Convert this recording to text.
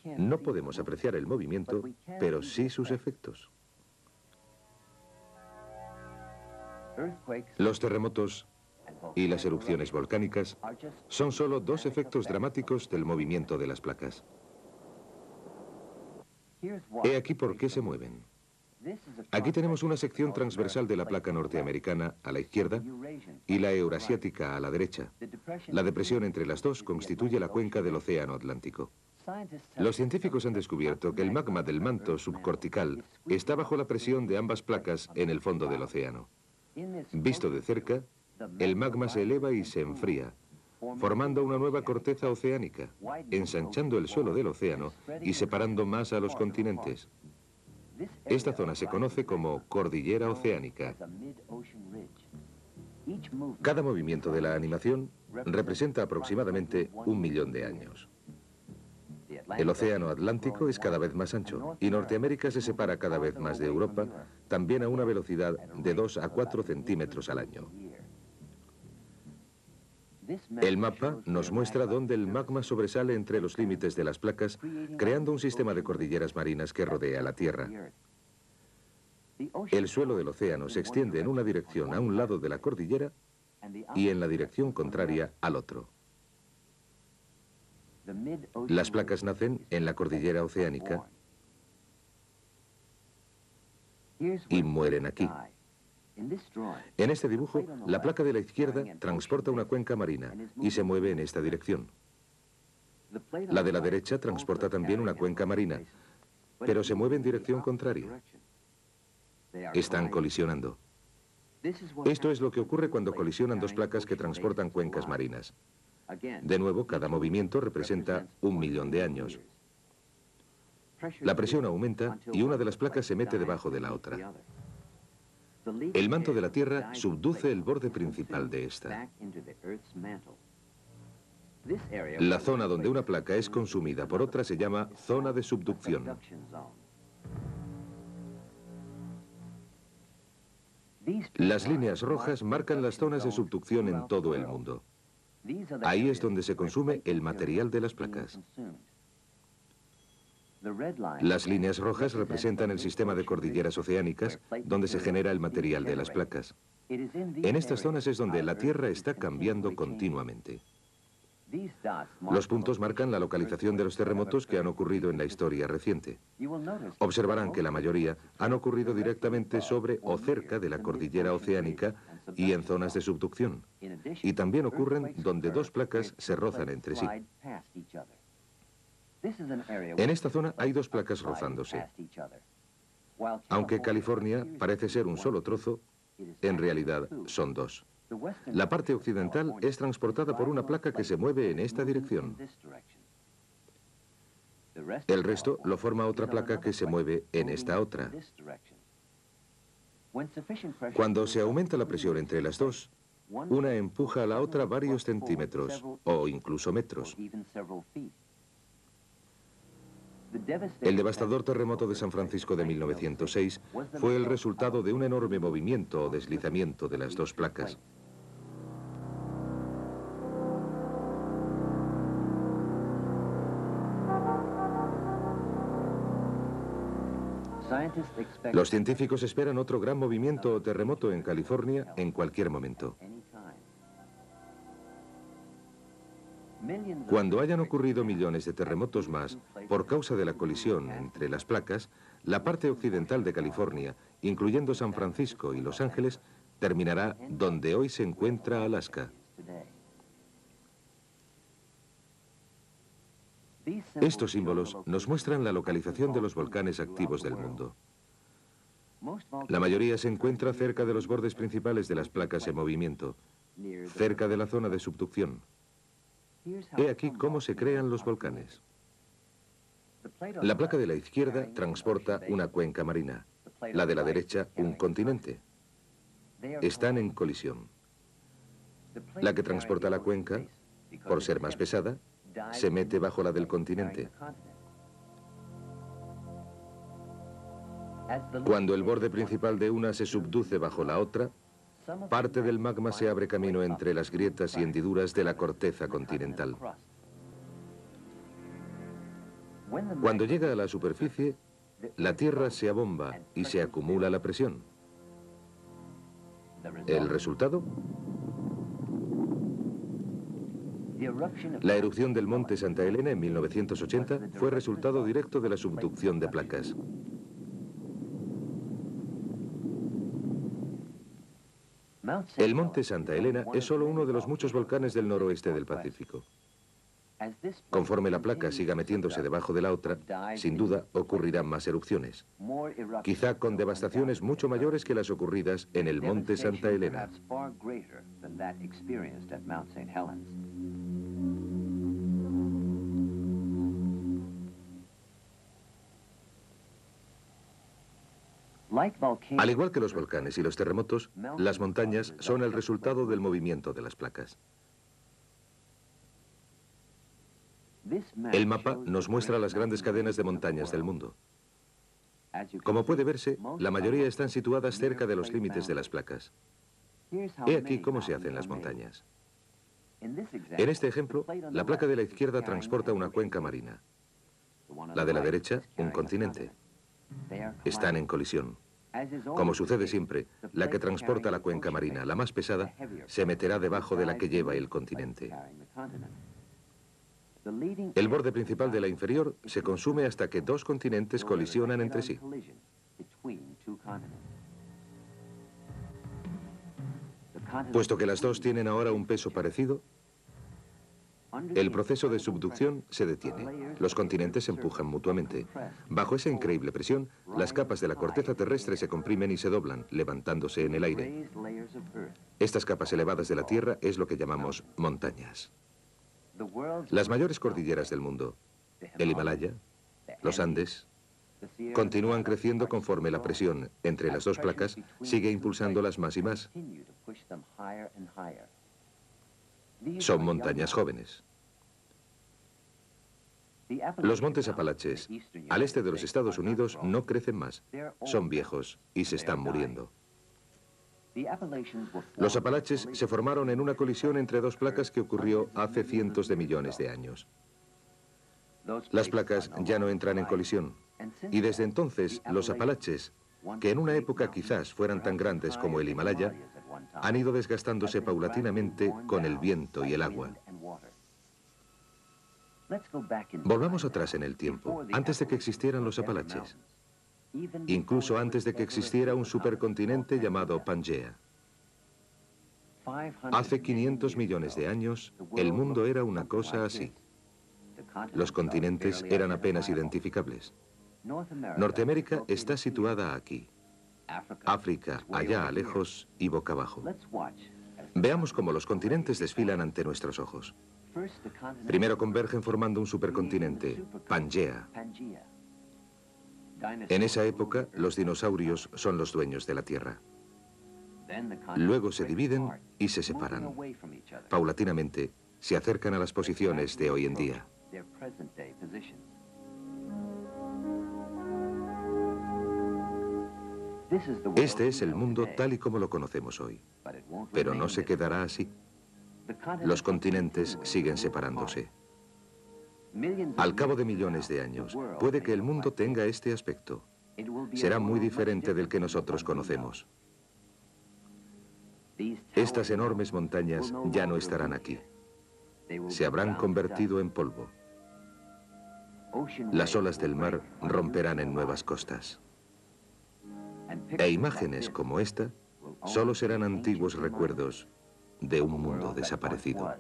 No podemos apreciar el movimiento, pero sí sus efectos. Los terremotos y las erupciones volcánicas son solo dos efectos dramáticos del movimiento de las placas. He aquí por qué se mueven. Aquí tenemos una sección transversal de la placa norteamericana a la izquierda y la eurasiática a la derecha. La depresión entre las dos constituye la cuenca del Océano Atlántico. Los científicos han descubierto que el magma del manto subcortical está bajo la presión de ambas placas en el fondo del océano. Visto de cerca, el magma se eleva y se enfría, formando una nueva corteza oceánica, ensanchando el suelo del océano y separando más a los continentes. Esta zona se conoce como cordillera oceánica. Cada movimiento de la animación representa aproximadamente 1 millón de años. El océano Atlántico es cada vez más ancho y Norteamérica se separa cada vez más de Europa, también a una velocidad de 2 a 4 centímetros al año. El mapa nos muestra dónde el magma sobresale entre los límites de las placas, creando un sistema de cordilleras marinas que rodea la Tierra. El suelo del océano se extiende en una dirección a un lado de la cordillera y en la dirección contraria al otro. Las placas nacen en la cordillera oceánica y mueren aquí. En este dibujo, la placa de la izquierda transporta una cuenca marina y se mueve en esta dirección. La de la derecha transporta también una cuenca marina, pero se mueve en dirección contraria. Están colisionando. Esto es lo que ocurre cuando colisionan dos placas que transportan cuencas marinas. De nuevo, cada movimiento representa 1 millón de años. La presión aumenta y una de las placas se mete debajo de la otra. El manto de la Tierra subduce el borde principal de esta. La zona donde una placa es consumida por otra se llama zona de subducción. Las líneas rojas marcan las zonas de subducción en todo el mundo. Ahí es donde se consume el material de las placas. Las líneas rojas representan el sistema de cordilleras oceánicas, donde se genera el material de las placas. En estas zonas es donde la Tierra está cambiando continuamente. Los puntos marcan la localización de los terremotos que han ocurrido en la historia reciente. Observarán que la mayoría han ocurrido directamente sobre o cerca de la cordillera oceánica y en zonas de subducción. Y también ocurren donde dos placas se rozan entre sí. En esta zona hay dos placas rozándose. Aunque California parece ser un solo trozo, en realidad son dos. La parte occidental es transportada por una placa que se mueve en esta dirección. El resto lo forma otra placa que se mueve en esta otra. Cuando se aumenta la presión entre las dos, una empuja a la otra varios centímetros o incluso metros. El devastador terremoto de San Francisco de 1906 fue el resultado de un enorme movimiento o deslizamiento de las dos placas. Los científicos esperan otro gran movimiento o terremoto en California en cualquier momento. Cuando hayan ocurrido millones de terremotos más, por causa de la colisión entre las placas, la parte occidental de California, incluyendo San Francisco y Los Ángeles, terminará donde hoy se encuentra Alaska. Estos símbolos nos muestran la localización de los volcanes activos del mundo. La mayoría se encuentra cerca de los bordes principales de las placas en movimiento, cerca de la zona de subducción. He aquí cómo se crean los volcanes. La placa de la izquierda transporta una cuenca marina, la de la derecha un continente. Están en colisión. La que transporta la cuenca, por ser más pesada, se mete bajo la del continente. Cuando el borde principal de una se subduce bajo la otra, parte del magma se abre camino entre las grietas y hendiduras de la corteza continental. Cuando llega a la superficie, la Tierra se abomba y se acumula la presión. ¿El resultado? La erupción del monte Santa Elena en 1980 fue resultado directo de la subducción de placas. El monte Santa Elena es solo uno de los muchos volcanes del noroeste del Pacífico. Conforme la placa siga metiéndose debajo de la otra, sin duda ocurrirán más erupciones, quizá con devastaciones mucho mayores que las ocurridas en el monte Santa Elena. Al igual que los volcanes y los terremotos, las montañas son el resultado del movimiento de las placas. El mapa nos muestra las grandes cadenas de montañas del mundo. Como puede verse, la mayoría están situadas cerca de los límites de las placas. He aquí cómo se hacen las montañas. En este ejemplo, la placa de la izquierda transporta una cuenca marina. La de la derecha, un continente. Están en colisión. Como sucede siempre, la que transporta la cuenca marina, la más pesada, se meterá debajo de la que lleva el continente. El borde principal de la inferior se consume hasta que dos continentes colisionan entre sí. Puesto que las dos tienen ahora un peso parecido, el proceso de subducción se detiene. Los continentes se empujan mutuamente. Bajo esa increíble presión, las capas de la corteza terrestre se comprimen y se doblan, levantándose en el aire. Estas capas elevadas de la Tierra es lo que llamamos montañas. Las mayores cordilleras del mundo, el Himalaya, los Andes, continúan creciendo conforme la presión entre las dos placas sigue impulsándolas más y más. Son montañas jóvenes. Los montes Apalaches, al este de los Estados Unidos, no crecen más. Son viejos y se están muriendo. Los Apalaches se formaron en una colisión entre dos placas que ocurrió hace cientos de millones de años. Las placas ya no entran en colisión, y desde entonces los Apalaches, que en una época quizás fueran tan grandes como el Himalaya, han ido desgastándose paulatinamente con el viento y el agua. Volvamos atrás en el tiempo, antes de que existieran los Apalaches. Incluso antes de que existiera un supercontinente llamado Pangea. Hace 500 millones de años, el mundo era una cosa así. Los continentes eran apenas identificables. Norteamérica está situada aquí. África, allá a lejos y boca abajo. Veamos cómo los continentes desfilan ante nuestros ojos. Primero convergen formando un supercontinente, Pangea. En esa época, los dinosaurios son los dueños de la Tierra. Luego se dividen y se separan. Paulatinamente, se acercan a las posiciones de hoy en día. Este es el mundo tal y como lo conocemos hoy. Pero no se quedará así. Los continentes siguen separándose. Al cabo de millones de años, puede que el mundo tenga este aspecto. Será muy diferente del que nosotros conocemos. Estas enormes montañas ya no estarán aquí. Se habrán convertido en polvo. Las olas del mar romperán en nuevas costas. E imágenes como esta solo serán antiguos recuerdos de un mundo desaparecido.